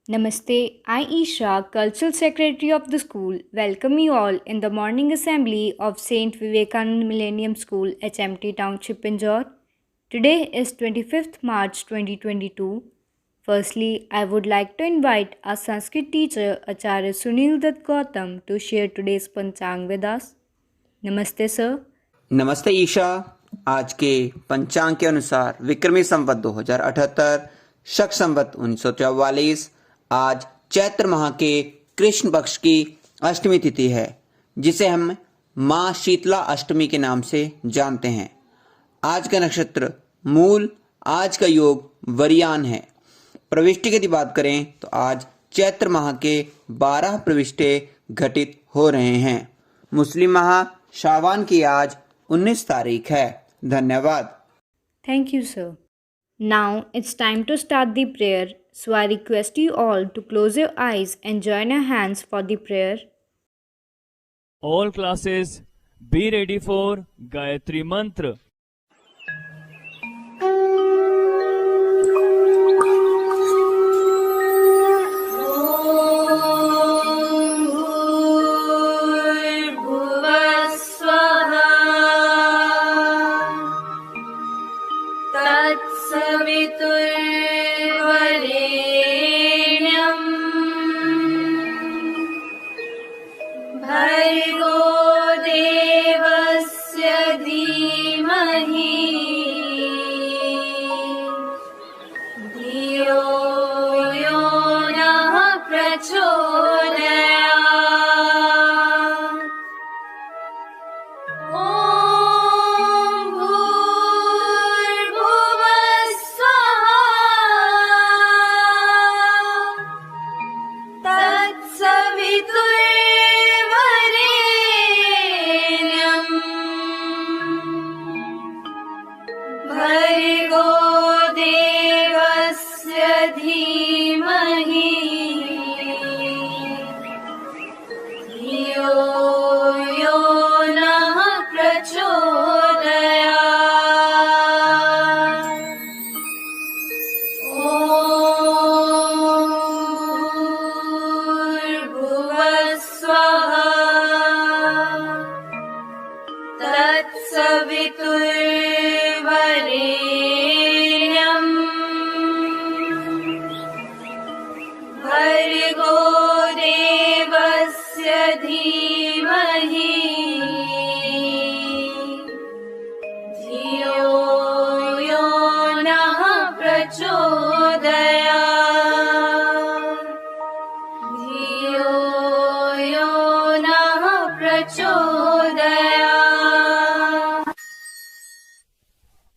Namaste, I Isha, Cultural Secretary of the school, welcome you all in the morning assembly of St. Vivekanand Millennium School, HMT Township, Pinjore. Today is 25th March 2022. Firstly, I would like to invite our Sanskrit teacher, Acharya Sunil Dutt Gautam, to share today's Panchang with us. Namaste, sir. नमस्ते ईशा। आज के पंचांग के अनुसार विक्रमी संवत 2078, शक संवत 1944, आज चैत्र माह के कृष्ण पक्ष की अष्टमी तिथि है, जिसे हम माँ शीतला अष्टमी के नाम से जानते हैं। आज का नक्षत्र मूल, आज का योग वरियान है। प्रविष्टि की यदि बात करें तो आज चैत्र माह के 12 प्रविष्टे घटित हो रहे हैं। मुस्लिम माह शाबान की आज 19 तारीख है। धन्यवाद। Thank you, sir. Now it's time to start the prayer. So I request you all to close your eyes and join your hands for the prayer. All classes be ready for Gayatri Mantra.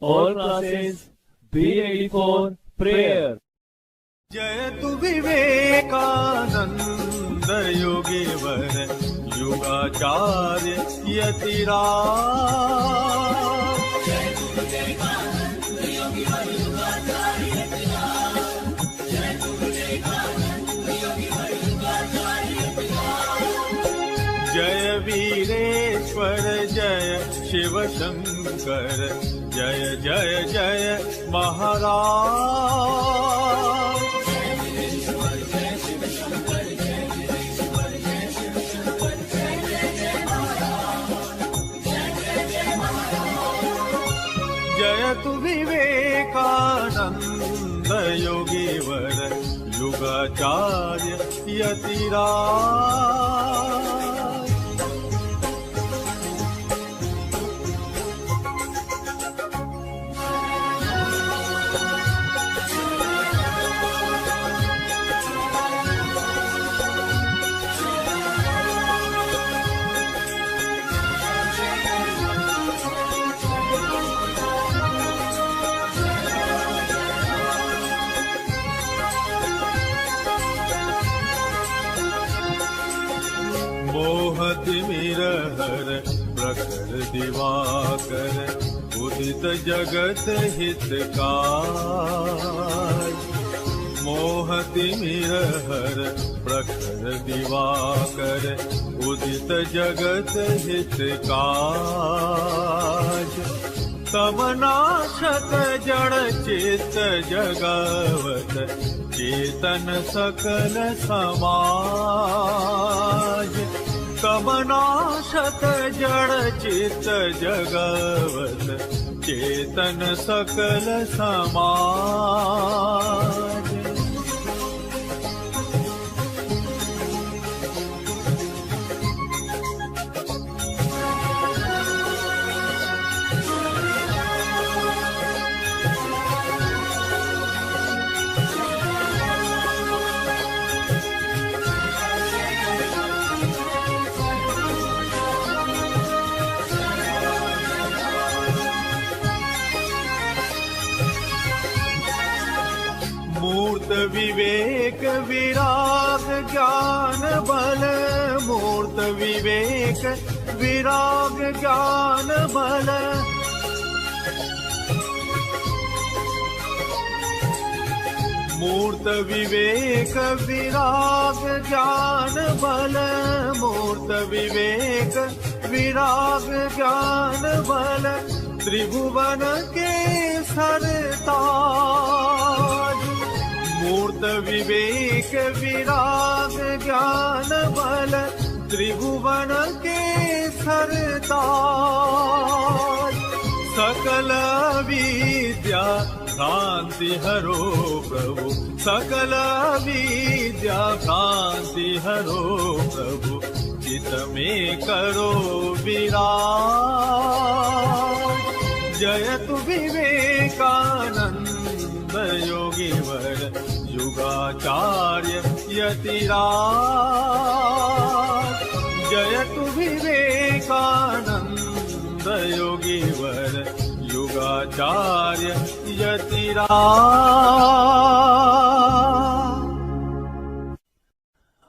All classes be ready for prayer. जयतु विवेकानंद योगीवर युगाचार्य यतिराज। जय वीरेश्वर जय शिव शंकर जय जय जय महाराज। जयतु विवेकानंद योगीवर युगाचार्य यतिराज। मोहतिमिरहर प्रखर दिवाकर उदित जगत हितकार। मोहतिमिरहर प्रखर दिवाकर उदित जगत हितकार। तमनाशक जड़ चित्त जगावत चेतन सकल समाज कमनाशत जड़ चित्त जगवत चेतन सकल समाज मूर्त विवेक विराग ज्ञान बल मूर्त विवेक विराग ज्ञान बल मूर्त विवेक विराग ज्ञान बल मूर्त विवेक विराग ज्ञान बल त्रिभुवन के सरताज मूर्त विवेक विराग ज्ञान बल त्रिभुवन के सरताज सकल विद्या भ्रांति हरो प्रभु सकल विद्या भ्रांति हरो प्रभु चित में करो विराज जयतु विवेकानंद योगी वर युगाचार्य यतिराज जयतु विवेकानंद योगी वर युगाचार्य यतिराज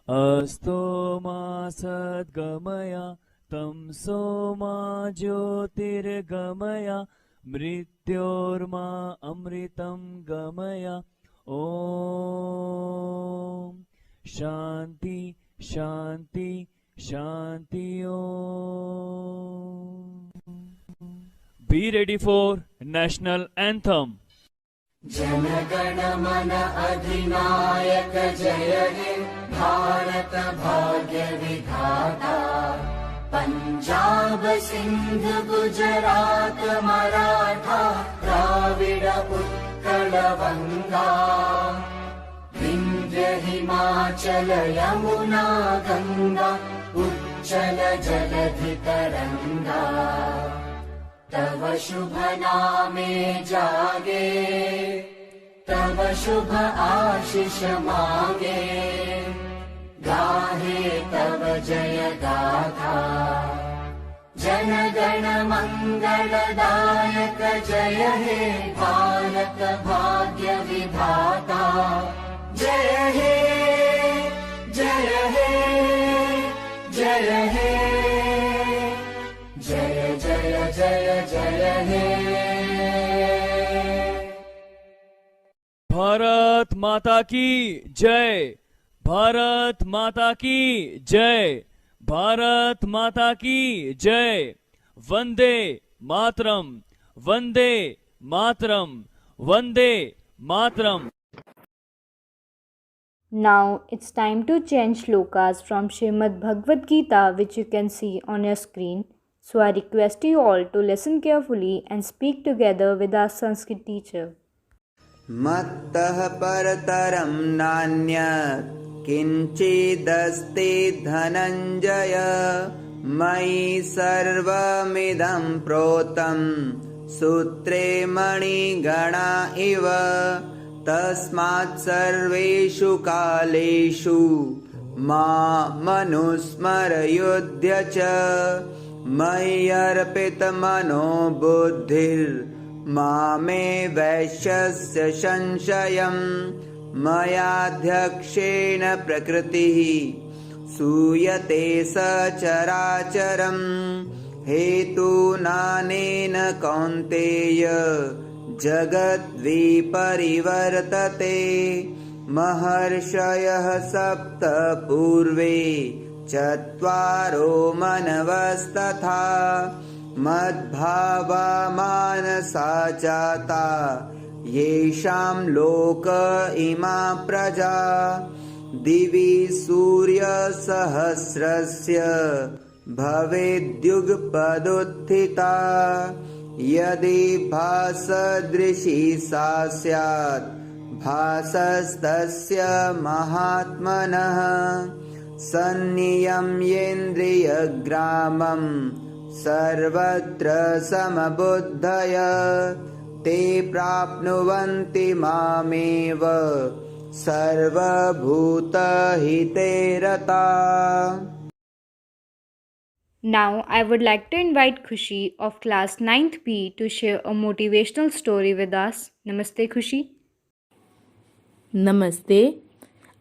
अस्तो मा सद्गमया तमसो मा ज्योतिर्गमया मृत्योर्मा अमृतं गमया ओम शांति शांति Shanti Om Be ready for national anthem. Jana Gana मन अधिनायक जय हे भारत भाग्य विधाता पंजाब सिंध गुजरात मराठा द्राविड उत्कल बंगा विंध्य हिमाचल यमुना गंगा उच्चल जलधि तरंगा तव शुभ नामे जागे तव शुभ आशीष मांगे गाहे तव जय गाथा जन गण मंगलदायक जय हे भारत भाग्य विधाता जय हे जय हे जय हे जय जय जय जय हे भारत माता की जय भारत माता की जय भारत माता की जय Vande Mataram Vande Mataram Vande Mataram Now it's time to chant shlokas from Srimad Bhagwat Geeta, which you can see on your screen. So I request you all to listen carefully and speak together with our Sanskrit teacher. मत्तः परतरं नान्यत् किञ्चिदस्ति धनञ्जय मयि सर्वमिदं प्रोतं सूत्रे मणिगणा इव तस्मात् सर्वेषु कालेषु मामनुस्मरयुध्य च मयि अर्पितमनो बुद्धिर्मामे वैश्यस्य संशयम् मयाध्यक्षेण प्रकृतिः सूयते सचराचरम् हेतूनानेन कौन्तेय जगद्विपरिवर्तते महर्षयः सप्त पूर्वे चत्वारो मनवस्तथा मद्भावा मानसा जाता येषां लोक इमा प्रजा दिवि सूर्यसहस्रस्य भवेद्युगपदुत्थिता यदि भासदृशी सा स्यात् भासस्तस्य महात्मनः सन्नियम्येन्द्रियग्रामं सर्वत्र समबुद्धय ते प्राप्नुवन्ति मामेव सर्वभूतहिते रता. Now, I would like to invite Khushi of class 9th B to share a motivational story with us. Namaste, Khushi. Namaste.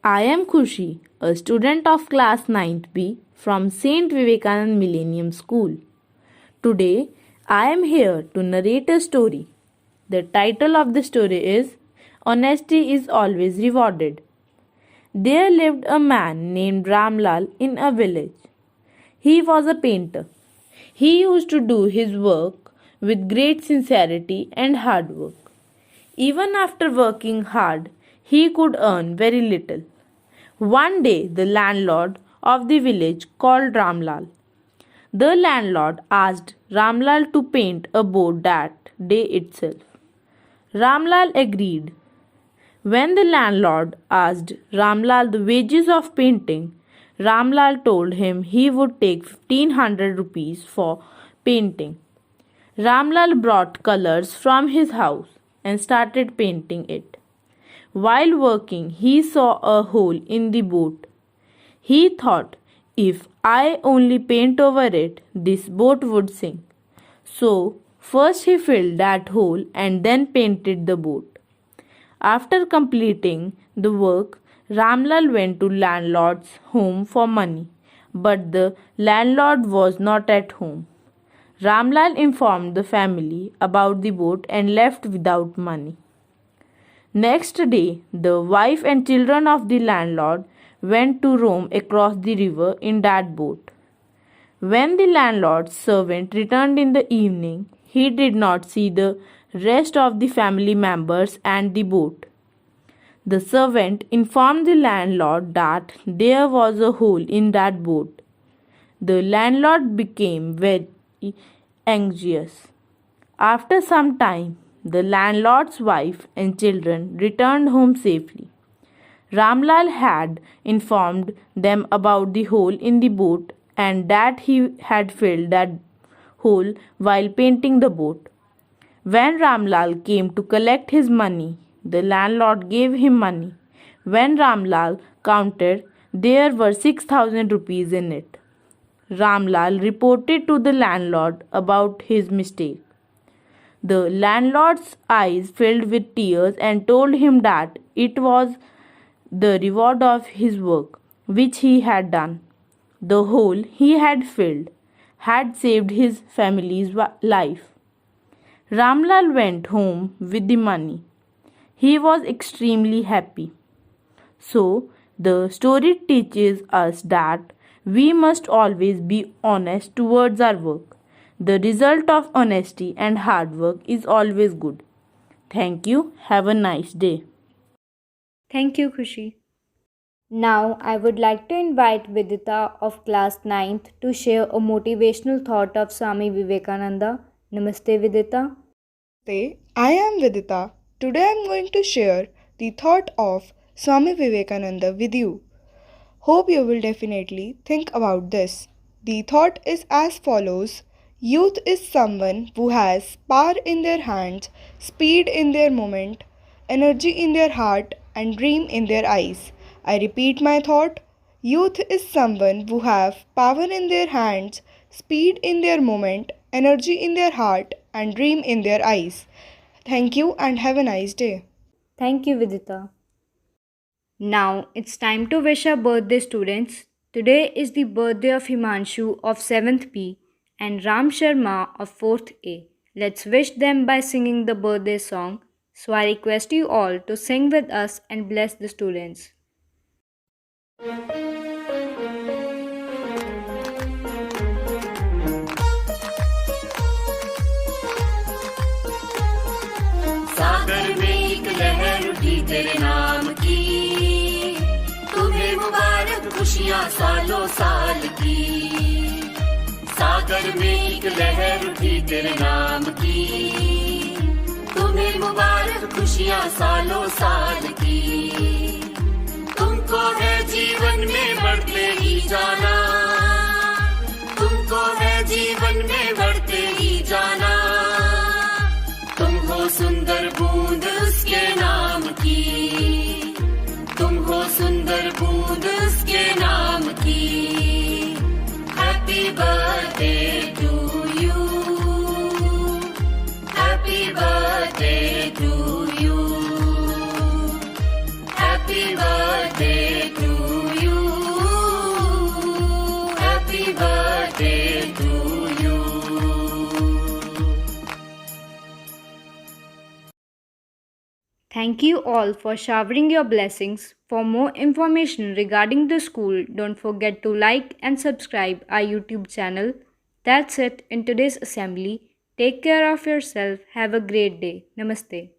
I am Khushi, a student of class 9th B from St. Vivekanand Millennium School. Today, I am here to narrate a story. The title of the story is Honesty is Always Rewarded. There lived a man named Ramlal in a village. He was a painter. He used to do his work with great sincerity and hard work. Even after working hard, he could earn very little. One day, the landlord of the village called Ramlal. The landlord asked Ramlal to paint a boat that day itself. Ramlal agreed. When the landlord asked Ramlal the wages of painting, Ramlal told him he would take 1500 rupees for painting. Ramlal brought colors from his house and started painting it. While working, he saw a hole in the boat. He thought, if I only paint over it, this boat would sink. So, first he filled that hole and then painted the boat. After completing the work, Ramlal went to landlord's home for money, but the landlord was not at home. Ramlal informed the family about the boat and left without money. Next day, the wife and children of the landlord went to roam across the river in that boat. When the landlord's servant returned in the evening, he did not see the rest of the family members and the boat. The servant informed the landlord that there was a hole in that boat. The landlord became very anxious. After some time, the landlord's wife and children returned home safely. Ramlal had informed them about the hole in the boat and that he had filled that hole while painting the boat. When Ramlal came to collect his money, the landlord gave him money. When Ramlal counted, there were 6,000 rupees in it. Ramlal reported to the landlord about his mistake. The landlord's eyes filled with tears and told him that it was the reward of his work which he had done. The hole he had filled had saved his family's life. Ramlal went home with the money. He was extremely happy. So, the story teaches us that we must always be honest towards our work. The result of honesty and hard work is always good. Thank you. Have a nice day. Thank you, Khushi. Now, I would like to invite Vidhita of class 9th to share a motivational thought of Swami Vivekananda. Namaste, Vidhita. Namaste, I am Vidhita. Today I am going to share the thought of Swami Vivekananda with you. Hope you will definitely think about this. The thought is as follows. Youth is someone who has power in their hands, speed in their movement, energy in their heart, and dream in their eyes. I repeat my thought. Youth is someone who have power in their hands, speed in their movement, energy in their heart, and dream in their eyes. Thank you and have a nice day. Thank you, Vidhita. Now it's time to wish our birthday students. Today is the birthday of Himanshu of 7th B and Ram Sharma of 4th A. Let's wish them by singing the birthday song. So I request you all to sing with us and bless the students. सागर में तेरे नाम की, तुम्हें मुबारक खुशियाँ सालों साल की। सागर में एक लहर उठी तेरे नाम की, तुम्हें मुबारक खुशियाँ सालों साल की। तुमको है जीवन में बढ़ते ही जाना, तुमको है जीवन में बढ़ते ही जाना। तुम हो सुंदर बूंद उसके नाम की, तुम हो सुंदर बूंद उसके नाम की। Happy birthday to you, happy birthday to you, happy birthday to you, happy birthday to you. Thank you all for showering your blessings. For more information regarding the school, don't forget to like and subscribe our YouTube channel. That's it in today's assembly. Take care of yourself. Have a great day. Namaste.